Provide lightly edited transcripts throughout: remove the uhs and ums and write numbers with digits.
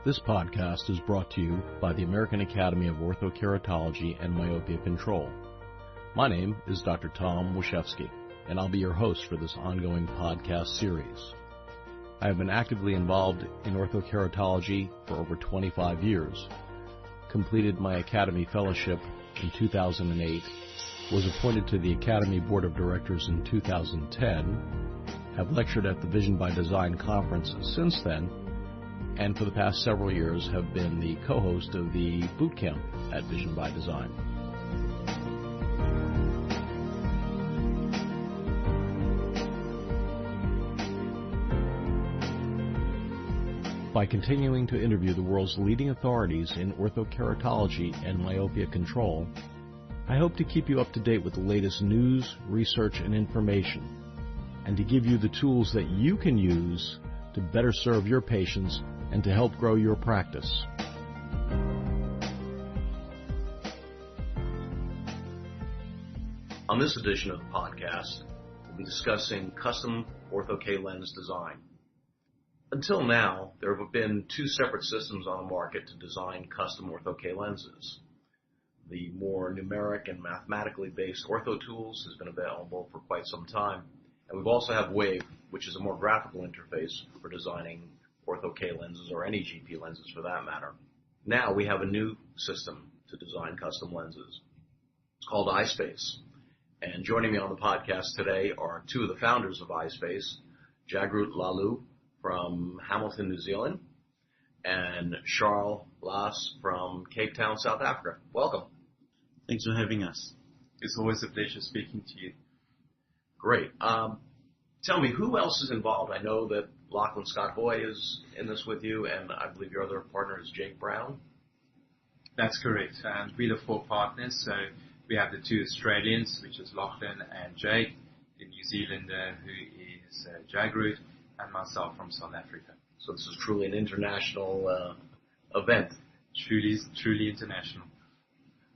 This podcast is brought to you by the American Academy of Orthokeratology and Myopia Control. My name is Dr. Tom Washevsky, and I'll be your host for this ongoing podcast series. I have been actively involved in orthokeratology for over 25 years, completed my Academy Fellowship in 2008, was appointed to the Academy Board of Directors in 2010, have lectured at the Vision by Design conference since then, and for the past several years have been the co-host of the boot camp at Vision by Design. By continuing to interview the world's leading authorities in orthokeratology and myopia control, I hope to keep you up to date with the latest news, research, and information, and to give you the tools that you can use to better serve your patients and to help grow your practice. On this edition of the podcast, we'll be discussing custom Ortho-K lens design. Until now, there have been two separate systems on the market to design custom Ortho-K lenses. The more numeric and mathematically based Ortho tools has been available for quite some time, and we've also have Wave, which is a more graphical interface for designing Ortho-K lenses, or any GP lenses for that matter. Now we have a new system to design custom lenses. It's called EyeSpace. And joining me on the podcast today are two of the founders of EyeSpace, Jagrut Lallu from Hamilton, New Zealand, and Charl Laas from Cape Town, South Africa. Welcome. Thanks for having us. It's always a pleasure speaking to you. Great. Tell me, who else is involved? I know that Lachlan Scott Hoy is in this with you, and I believe your other partner is Jake Brown. That's correct. We're the four partners, so we have the two Australians, which is Lachlan and Jake, the New Zealander who is Jagrut, and myself from South Africa. So this is truly an international event. Truly international.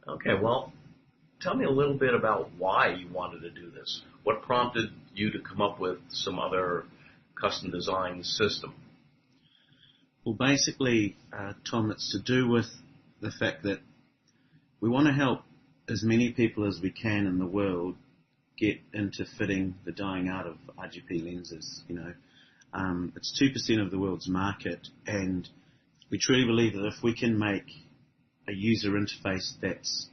Okay, well, tell me a little bit about why you wanted to do this. What prompted you to come up with some other custom design system? Well, basically, Tom, it's to do with the fact that we want to help as many people as we can in the world get into fitting the dying out of RGP lenses. It's 2% of the world's market, and we truly believe that if we can make a user interface that's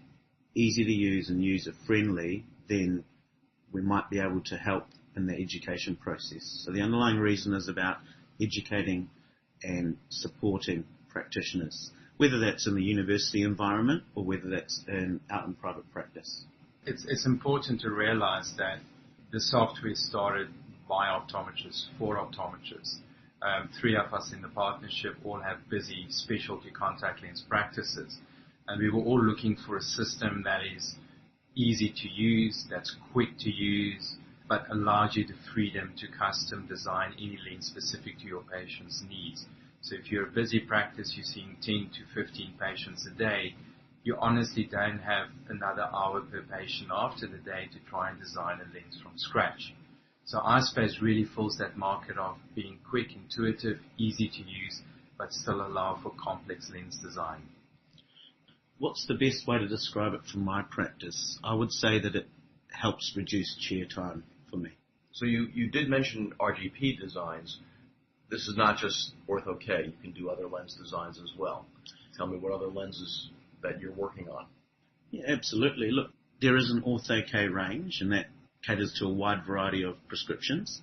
easy to use and user-friendly, then we might be able to help in the education process. So the underlying reason is about educating and supporting practitioners, whether that's in the university environment or whether that's out in private practice. It's important to realize that the software started by optometrists, for optometrists. Three of us in the partnership all have busy specialty contact lens practices, and we were all looking for a system that is easy to use, that's quick to use, but allows you the freedom to custom design any lens specific to your patient's needs. So if you're a busy practice, you're seeing 10 to 15 patients a day, you honestly don't have another hour per patient after the day to try and design a lens from scratch. So EyeSpace really fills that market of being quick, intuitive, easy to use, but still allow for complex lens design. What's the best way to describe it from my practice? I would say that it helps reduce chair time for me. So you did mention RGP designs. This is not just Ortho-K. You can do other lens designs as well. Tell me what other lenses that you're working on. Yeah, absolutely. Look, there is an Ortho-K range, and that caters to a wide variety of prescriptions.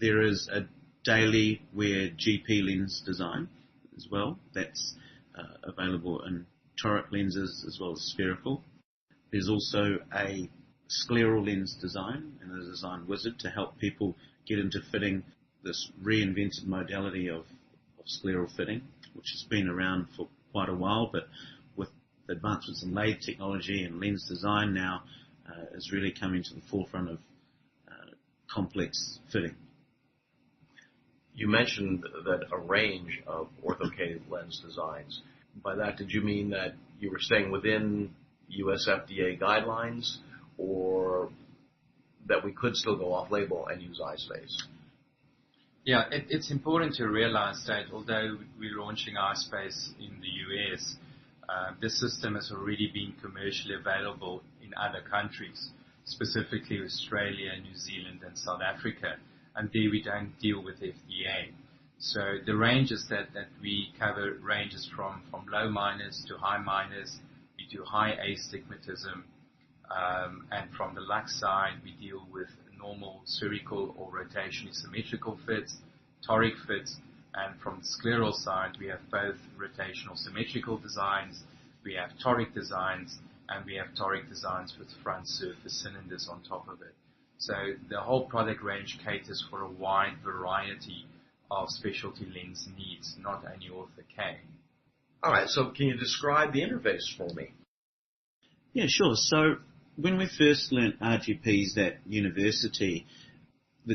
There is a daily wear GP lens design as well. That's available in toric lenses as well as spherical. There's also a scleral lens design and a design wizard to help people get into fitting this reinvented modality of scleral fitting, which has been around for quite a while, but with the advancements in lathe technology and lens design now is really coming to the forefront of complex fitting. You mentioned that a range of Ortho-K lens designs. By that, did you mean that you were staying within US FDA guidelines, or that we could still go off-label and use EyeSpace? Yeah, it's important to realize that although we're launching EyeSpace in the US, this system has already been commercially available in other countries, specifically Australia, New Zealand, and South Africa. And there we don't deal with FDA. So the ranges that we cover ranges from low minus to high minus. We do high astigmatism. And from the lux side, we deal with normal spherical or rotationally symmetrical fits, toric fits, and from the scleral side, we have both rotational symmetrical designs, we have toric designs, and we have toric designs with front surface cylinders on top of it. So the whole product range caters for a wide variety of specialty lens needs, not only Ortho K. All right, so can you describe the interface for me? Yeah, sure. So when we first learnt RGPs at university,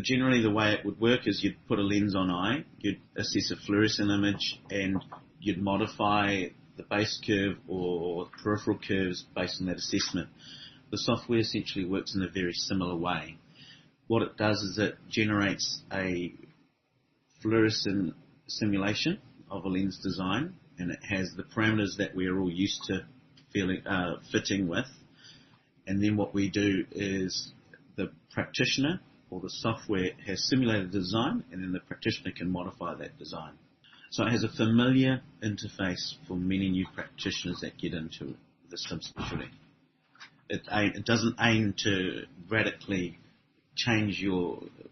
generally the way it would work is you'd put a lens on eye, you'd assess a fluorescent image, and you'd modify the base curve or peripheral curves based on that assessment. The software essentially works in a very similar way. What it does is it generates a fluorescent simulation of a lens design, and it has the parameters that we're all used to fitting with. And then what we do is the practitioner or the software has simulated the design, and then the practitioner can modify that design. So it has a familiar interface for many new practitioners that get into the subspecialty. It doesn't aim to radically change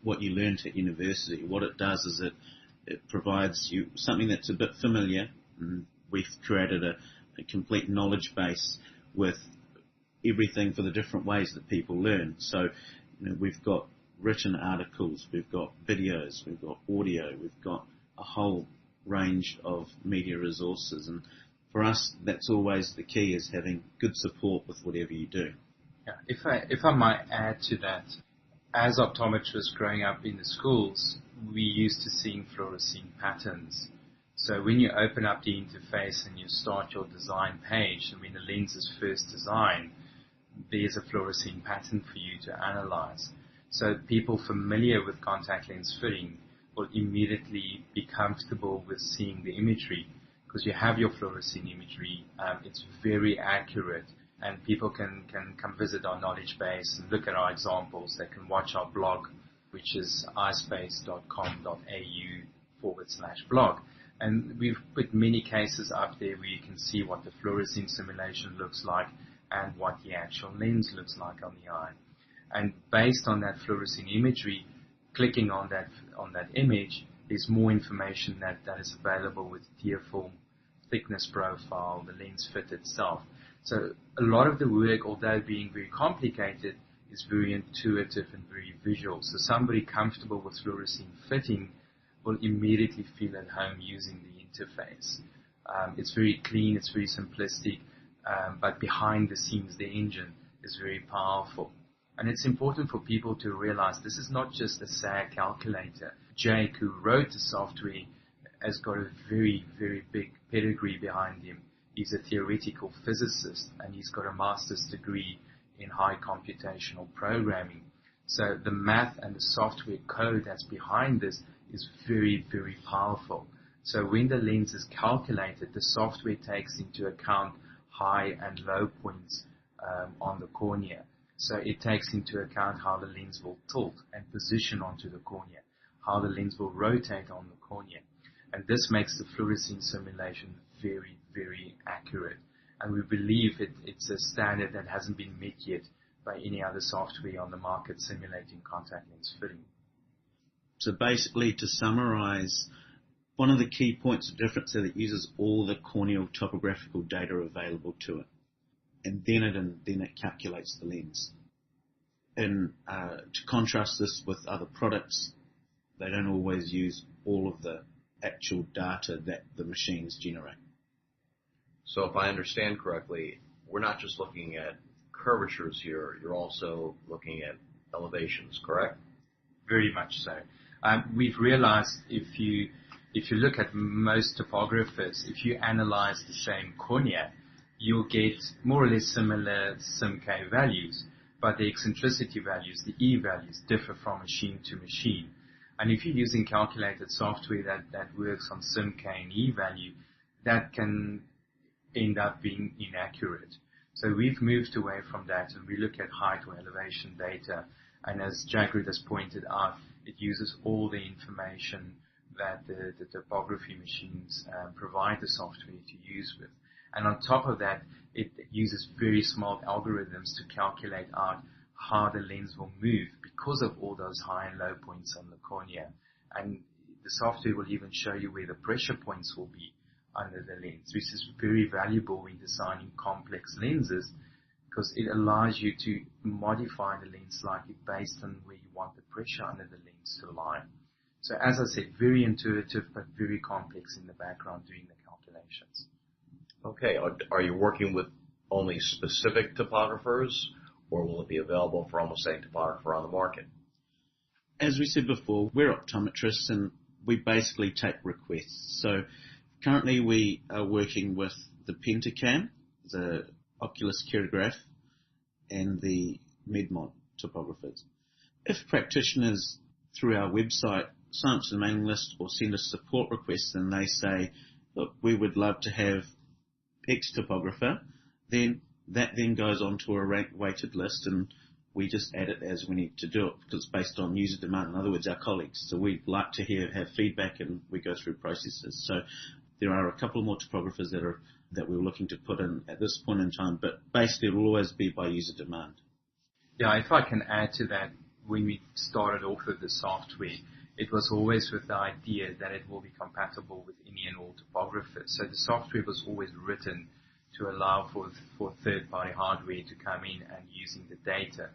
what you learned at university. What it does is it provides you something that's a bit familiar. And we've created a complete knowledge base with everything for the different ways that people learn. So, we've got written articles, we've got videos, we've got audio, we've got a whole range of media resources. And for us, that's always the key, is having good support with whatever you do. Yeah, if I might add to that, as optometrists growing up in the schools, we used to seeing fluorescent patterns. So when you open up the interface and you start your design page, and when the lens is first designed, there's a fluorescent pattern for you to analyze. So people familiar with contact lens fitting will immediately be comfortable with seeing the imagery, because you have your fluorescent imagery. It's very accurate, and people can come visit our knowledge base and look at our examples. They can watch our blog, which is eyespace.com.au/blog. And we've put many cases up there where you can see what the fluorescent simulation looks like and what the actual lens looks like on the eye. And based on that fluorescent imagery, clicking on that image, there's more information that is available with tear film, thickness profile, the lens fit itself. So a lot of the work, although being very complicated, is very intuitive and very visual. So somebody comfortable with fluorescent fitting will immediately feel at home using the interface. It's very clean, it's very simplistic, but behind the scenes, the engine is very powerful. And it's important for people to realize this is not just a SAG calculator. Jake, who wrote the software, has got a very, very big pedigree behind him. He's a theoretical physicist, and he's got a master's degree in high computational programming. So the math and the software code that's behind this is very, very powerful. So when the lens is calculated, the software takes into account high and low points on the cornea. So it takes into account how the lens will tilt and position onto the cornea, how the lens will rotate on the cornea. And this makes the fluorescent simulation very, very accurate. And we believe it's a standard that hasn't been met yet by any other software on the market simulating contact lens fitting. So basically, to summarize, one of the key points of difference is that it uses all the corneal topographical data available to it. And then it calculates the lens. And to contrast this with other products, they don't always use all of the actual data that the machines generate. So if I understand correctly, we're not just looking at curvatures here, you're also looking at elevations, correct? Very much so. We've realized if you look at most topographers, if you analyze the same cornea, you'll get more or less similar SIMK values, but the eccentricity values, the E values, differ from machine to machine. And if you're using calculated software that works on sim K and E value, that can end up being inaccurate. So we've moved away from that, and we look at height or elevation data. And as Jagrut has pointed out, it uses all the information that the topography machines provide the software to use with. And on top of that, it uses very small algorithms to calculate out how the lens will move because of all those high and low points on the cornea. And the software will even show you where the pressure points will be under the lens, which is very valuable when designing complex lenses because it allows you to modify the lens slightly based on where you want the pressure under the lens to lie. So as I said, very intuitive but very complex in the background doing the calculations. Okay, are you working with only specific topographers, or will it be available for almost any topographer on the market? As we said before, we're optometrists and we basically take requests. So currently we are working with the Pentacam, the Oculus Kerograph, and the Medmont topographers. If practitioners through our website sign up to the mailing list or send us support requests and they say, look, we would love to have X topographer, then that then goes onto a weighted list and we just add it as we need to do it because it's based on user demand. In other words, our colleagues. So we'd like to have feedback and we go through processes. So there are a couple more topographers that we're looking to put in at this point in time, but basically it will always be by user demand. Yeah, if I can add to that, when we started off with the software, it was always with the idea that it will be compatible with any and all topographers. So the software was always written to allow for third-party hardware to come in and using the data.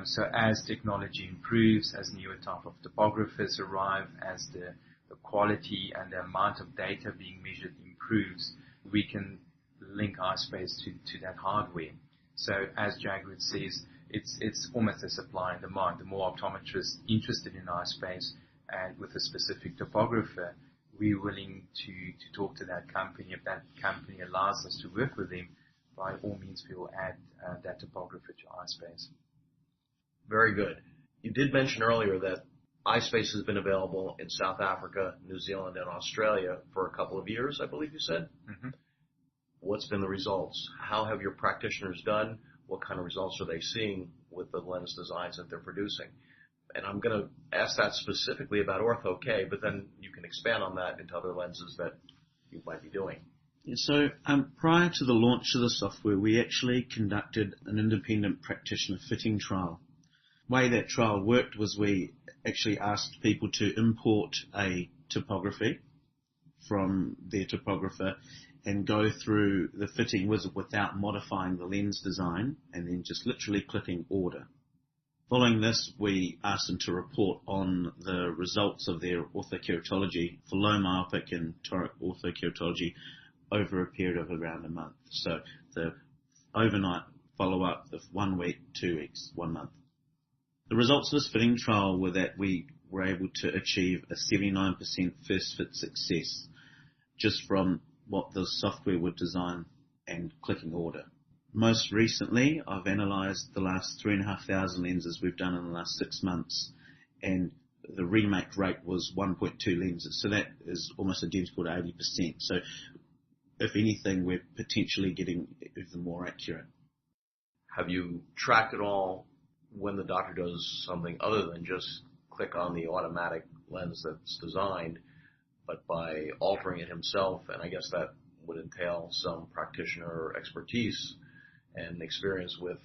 So as technology improves, as newer type of topographers arrive, as the quality and the amount of data being measured improves, we can link EyeSpace to that hardware. So as Jagrut says, it's almost a supply and demand. The more optometrists interested in EyeSpace and with a specific topographer, we're willing to talk to that company. If that company allows us to work with them, by all means we will add that topographer to EyeSpace. Very good. You did mention earlier that EyeSpace has been available in South Africa, New Zealand, and Australia for a couple of years, I believe you said. Mm-hmm. What's been the results? How have your practitioners done? What kind of results are they seeing with the lens designs that they're producing? And I'm going to ask that specifically about Ortho K, but then you can expand on that into other lenses that you might be doing. Yeah, so prior to the launch of the software, we actually conducted an independent practitioner fitting trial. The way that trial worked was we actually asked people to import a topography from their topographer and go through the fitting without modifying the lens design and then just literally clicking order. Following this, we asked them to report on the results of their orthokeratology for low myopic and toric orthokeratology over a period of around a month. So the overnight follow-up of 1 week, 2 weeks, 1 month. The results of this fitting trial were that we were able to achieve a 79% first fit success just from what the software would design and clicking order. Most recently, I've analysed the last 3,500 lenses we've done in the last 6 months, and the remake rate was 1.2 lenses. So that is almost identical to 80%. So if anything, we're potentially getting even more accurate. Have you tracked at all when the doctor does something other than just click on the automatic lens that's designed, but by altering it himself? And I guess that would entail some practitioner expertise and experience with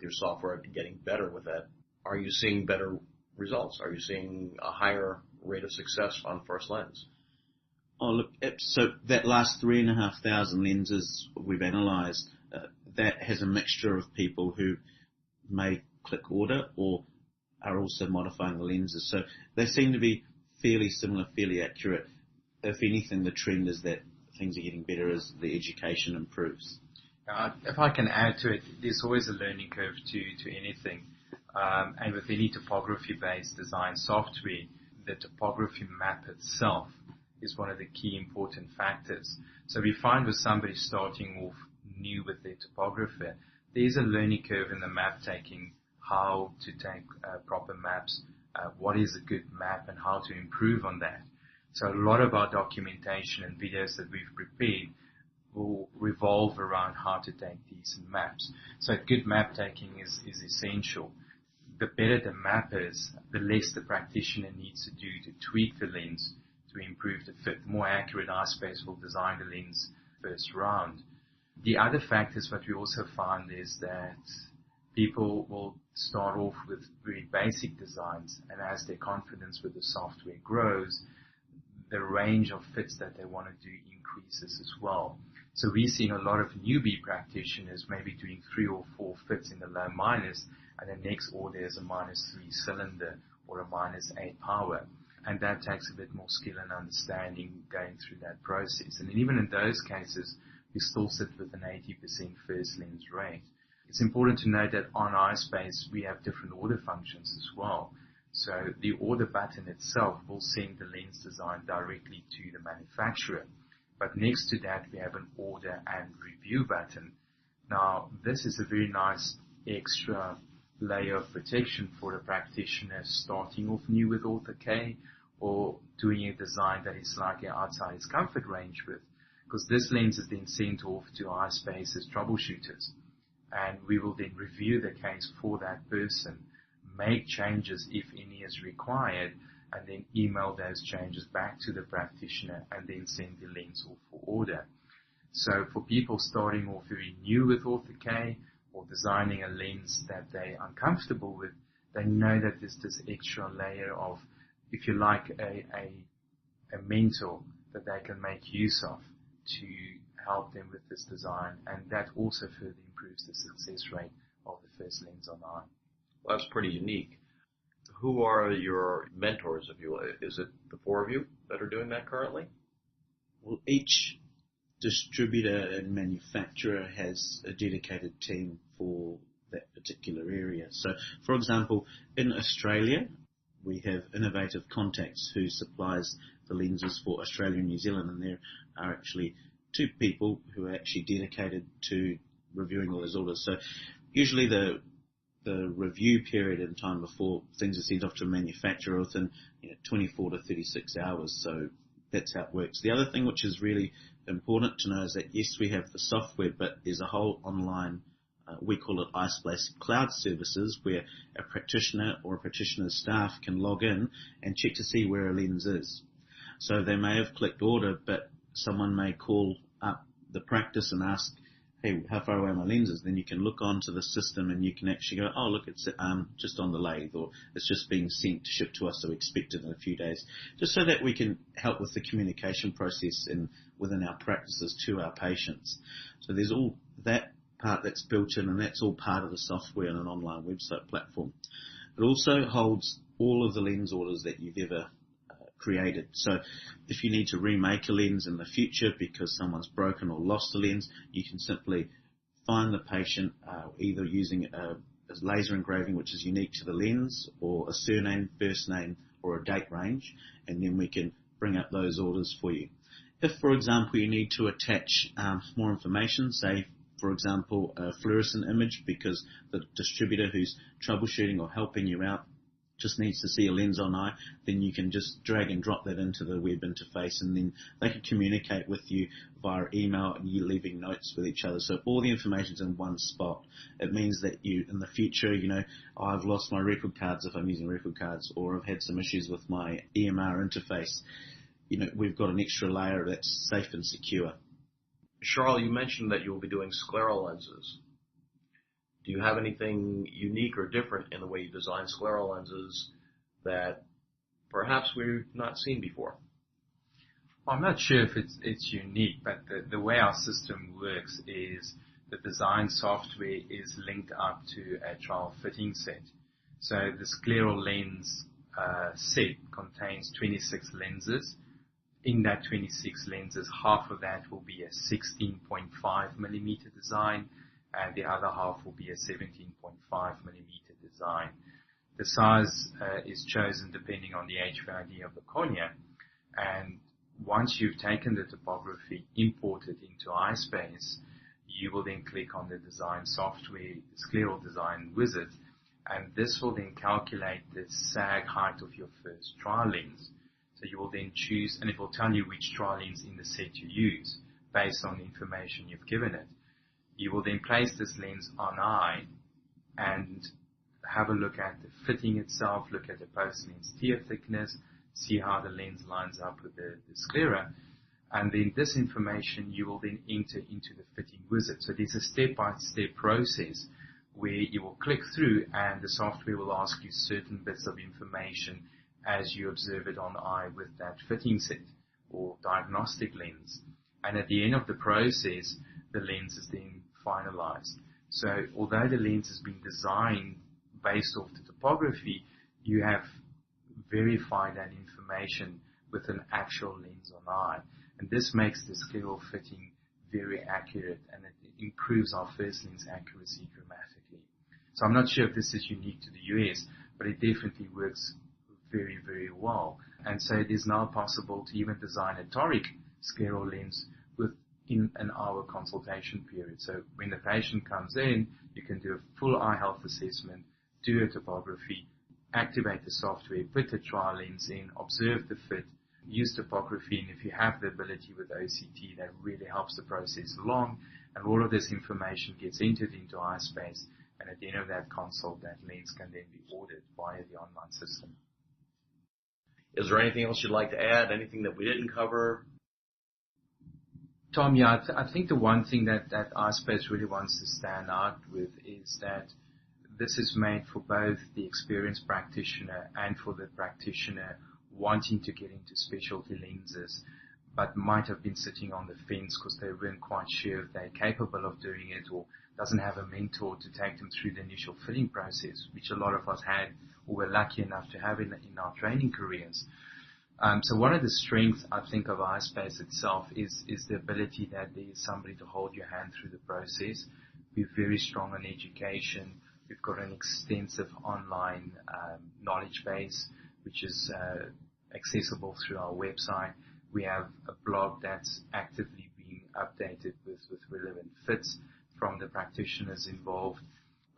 your software getting better with that. Are you seeing better results? Are you seeing a higher rate of success on first lens? Oh, look, so that last 3,500 lenses we've analysed, that has a mixture of people who may click order or are also modifying the lenses. So they seem to be fairly similar, fairly accurate. If anything, the trend is that things are getting better as the education improves. If I can add to it, there's always a learning curve to anything. And with any topography-based design software, the topography map itself is one of the key important factors. So we find with somebody starting off new with their topographer, there's a learning curve in the map taking, how to take proper maps, what is a good map and how to improve on that. So a lot of our documentation and videos that we've prepared will revolve around how to take decent maps. So good map taking is essential. The better the map is, the less the practitioner needs to do to tweak the lens to improve the fit. The more accurate EyeSpace will design the lens first round. The other factors what we also find is that people will start off with very basic designs, and as their confidence with the software grows, the range of fits that they want to do increases as well. So we're seeing a lot of newbie practitioners maybe doing 3 or 4 fits in the low minus, and the next order is a -3 cylinder or a -8 power. And that takes a bit more skill and understanding going through that process. And even in those cases, we still sit with an 80% first lens rate. It's important to note that on EyeSpace, we have different order functions as well. So the order button itself will send the lens design directly to the manufacturer. But next to that, we have an order and review button. Now, this is a very nice extra layer of protection for the practitioner starting off new with Ortho K or doing a design that is slightly outside his comfort range with, because this lens is then sent off to EyeSpace as troubleshooters. And we will then review the case for that person, make changes if any is required, and then email those changes back to the practitioner and then send the lens off for order. So for people starting off very new with Ortho K or designing a lens that they're uncomfortable with, they know that there's this extra layer of, if you like, a mentor that they can make use of to help them with this design, and that also further improves the success rate of the first lens on eye. Well, that's pretty unique. Who are your mentors, if you will? Is it the 4 of you that are doing that currently? Well, each distributor and manufacturer has a dedicated team for that particular area. So, for example, in Australia, we have Innovative Contacts who supplies the lenses for Australia and New Zealand, and there are actually 2 people who are actually dedicated to reviewing all those orders. So usually the review period in time before things are sent off to a manufacturer within 24 to 36 hours. So that's how it works. The other thing which is really important to know is that yes, we have the software, but there's a whole online, we call it EyeSpace Cloud Services, where a practitioner or a practitioner's staff can log in and check to see where a lens is. So they may have clicked order, but someone may call up the practice and ask, hey, how far away are my lenses? Then you can look onto the system and you can actually go, oh, look, it's just on the lathe, or it's just being sent, shipped to us, so we expect it in a few days, just so that we can help with the communication process within our practices to our patients. So there's all that part that's built in, and that's all part of the software and an online website platform. It also holds all of the lens orders that you've ever created. So if you need to remake a lens in the future because someone's broken or lost a lens, you can simply find the patient either using a laser engraving which is unique to the lens, or a surname, first name, or a date range, and then we can bring up those orders for you. If, for example, you need to attach more information, say, for example, a fluorescent image because the distributor who's troubleshooting or helping you out just needs to see a lens on eye, then you can just drag and drop that into the web interface, and then they can communicate with you via email, and you leaving notes with each other. So all the information's in one spot. It means that you, in the future, I've lost my record cards if I'm using record cards, or I've had some issues with my EMR interface. We've got an extra layer that's safe and secure. Charl, you mentioned that you'll be doing scleral lenses. Do you have anything unique or different in the way you design scleral lenses that perhaps we've not seen before? Well, I'm not sure if it's unique, but the way our system works is the design software is linked up to a trial fitting set. So the scleral lens set contains 26 lenses. In that 26 lenses, half of that will be a 16.5 millimeter design, and the other half will be a 17.5 millimeter design. The size is chosen depending on the HVID of the cornea, and once you've taken the topography, imported into EyeSpace, you will then click on the design software, scleral design wizard, And this will then calculate the sag height of your first trial lens. So you will then choose, and it will tell you which trial lens in the set you use based on the information you've given it. You will then place this lens on eye and have a look at the fitting itself, look at the post-lens tear thickness, see how the lens lines up with the sclera. And then this information you will then enter into the fitting wizard. So there's a step-by-step process where you will click through and the software will ask you certain bits of information as you observe it on eye with that fitting set or diagnostic lens. And at the end of the process, the lens is then finalized. So although the lens has been designed based off the topography, you have verified that information with an actual lens on eye. And this makes the scleral fitting very accurate, and it improves our first lens accuracy dramatically. So I'm not sure if this is unique to the US, but it definitely works very, very well. And so it is now possible to even design a toric scleral lens within an hour consultation period. So when the patient comes in, you can do a full eye health assessment, do a topography, activate the software, put the trial lens in, observe the fit, use topography, and if you have the ability with OCT, that really helps the process along, and all of this information gets entered into EyeSpace, and at the end of that consult, that lens can then be ordered via the online system. Is there anything else you'd like to add? Anything that we didn't cover? Tom, yeah, I think the one thing that EyeSpace really wants to stand out with is that this is made for both the experienced practitioner and for the practitioner wanting to get into specialty lenses, but might have been sitting on the fence because they weren't quite sure if they're capable of doing it or doesn't have a mentor to take them through the initial fitting process, which a lot of us had or were lucky enough to have in our training careers. So one of the strengths, I think, of EyeSpace itself is the ability that there is somebody to hold your hand through the process. We're very strong on education. We've got an extensive online knowledge base, which is accessible through our website. We have a blog that's actively being updated with relevant fits from the practitioners involved.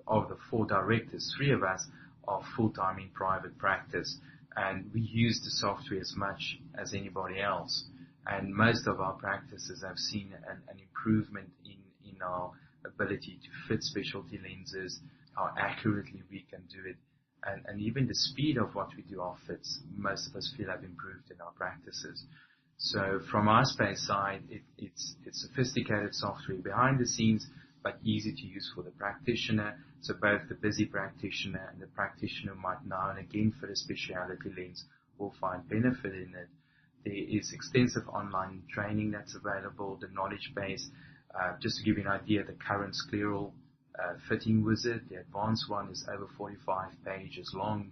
Of the 4 directors, 3 of us are full-time in private practice, and we use the software as much as anybody else. And most of our practices have seen an improvement in our ability to fit specialty lenses, how accurately we can do it, and even the speed of what we do our fits, most of us feel have improved in our practices. So from our EyeSpace side, it's sophisticated software behind the scenes, but easy to use for the practitioner. So both the busy practitioner and the practitioner who might now and again fit a specialty lens will find benefit in it. There is extensive online training that's available, the knowledge base. Just to give you an idea, the current scleral fitting wizard, the advanced one, is over 45 pages long,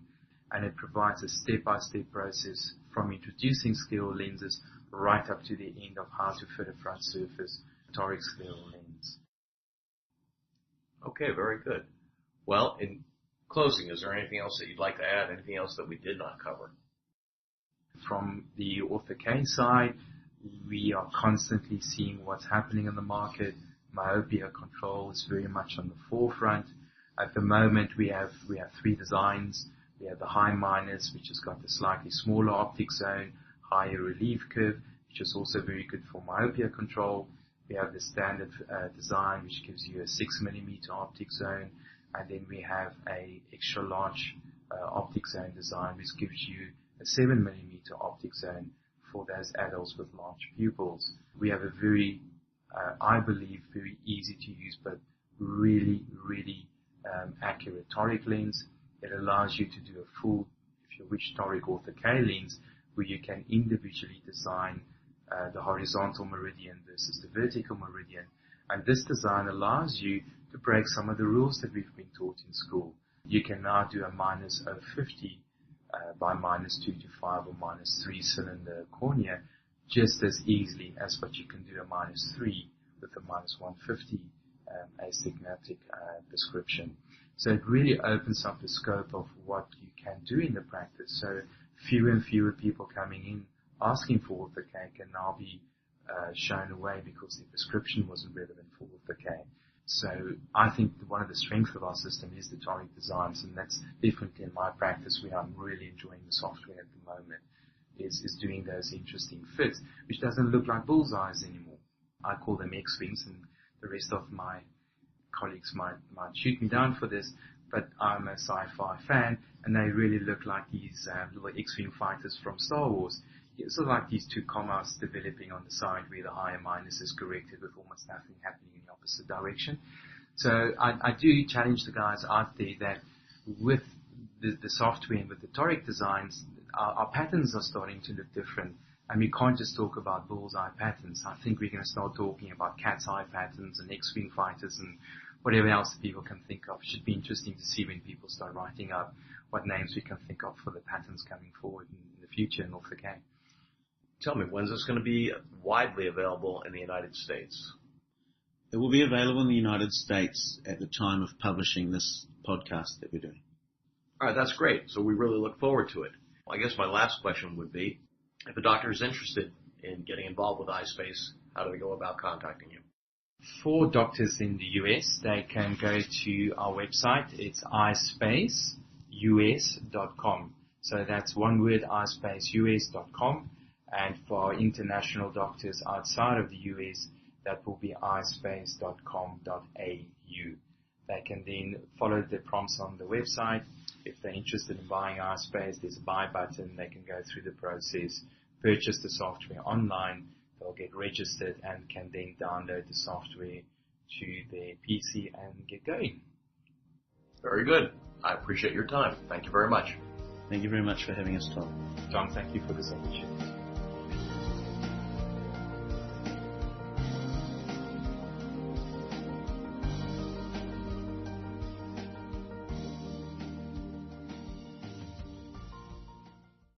and it provides a step-by-step process from introducing scleral lenses right up to the end of how to fit a front surface toric scleral lens. Okay, very good. Well, in closing, is there anything else that you'd like to add? Anything else that we did not cover? From the Ortho side, we are constantly seeing what's happening in the market. Myopia control is very much on the forefront. At the moment, we have 3 designs. We have the high minus, which has got a slightly smaller optic zone, higher relief curve, which is also very good for myopia control. We have the standard design, which gives you a 6mm optic zone, and then we have a extra large optic zone design, which gives you a 7mm optic zone for those adults with large pupils. We have a very, I believe, very easy to use, but really, really accurate toric lens. It allows you to do a full, if you wish, toric Ortho K lens, where you can individually design the horizontal meridian versus the vertical meridian. And this design allows you to break some of the rules that we've been taught in school. You can now do a minus 050 by minus 2 to 5 or minus 3 cylinder cornea just as easily as what you can do a minus 3 with a minus 150 astigmatic prescription. So it really opens up the scope of what you can do in the practice. So fewer and fewer people coming in asking for Ortho K can now be shown away because the prescription wasn't relevant for Ortho K. So I think one of the strengths of our system is the toric designs, and that's definitely in my practice where I'm really enjoying the software at the moment, is doing those interesting fits, which doesn't look like bullseyes anymore. I call them X-wings, and the rest of my colleagues might shoot me down for this, but I'm a sci-fi fan, and they really look like these little X-wing fighters from Star Wars. It's sort of like these two commas developing on the side where the I and minus is corrected with almost nothing happening in the opposite direction. So I do challenge the guys out there that with the software and with the toric designs, our patterns are starting to look different. And we can't just talk about bullseye patterns. I think we're going to start talking about cat's eye patterns and X-wing fighters and whatever else that people can think of. It should be interesting to see when people start writing up what names we can think of for the patterns coming forward in the future in Ortho K. Tell me, when's this going to be widely available in the United States? It will be available in the United States at the time of publishing this podcast that we're doing. All right, that's great. So we really look forward to it. Well, I guess my last question would be, if a doctor is interested in getting involved with EyeSpace, how do they go about contacting you? For doctors in the US, they can go to our website. It's EyeSpaceUS.com. So that's one word, EyeSpaceUS.com. And for our international doctors outside of the US, that will be EyeSpace.com.au. They can then follow the prompts on the website. If they're interested in buying EyeSpace, there's a buy button. They can go through the process, purchase the software online. They'll get registered and can then download the software to their PC and get going. Very good. I appreciate your time. Thank you very much. Thank you very much for having us, Tom. John, thank you for this opportunity.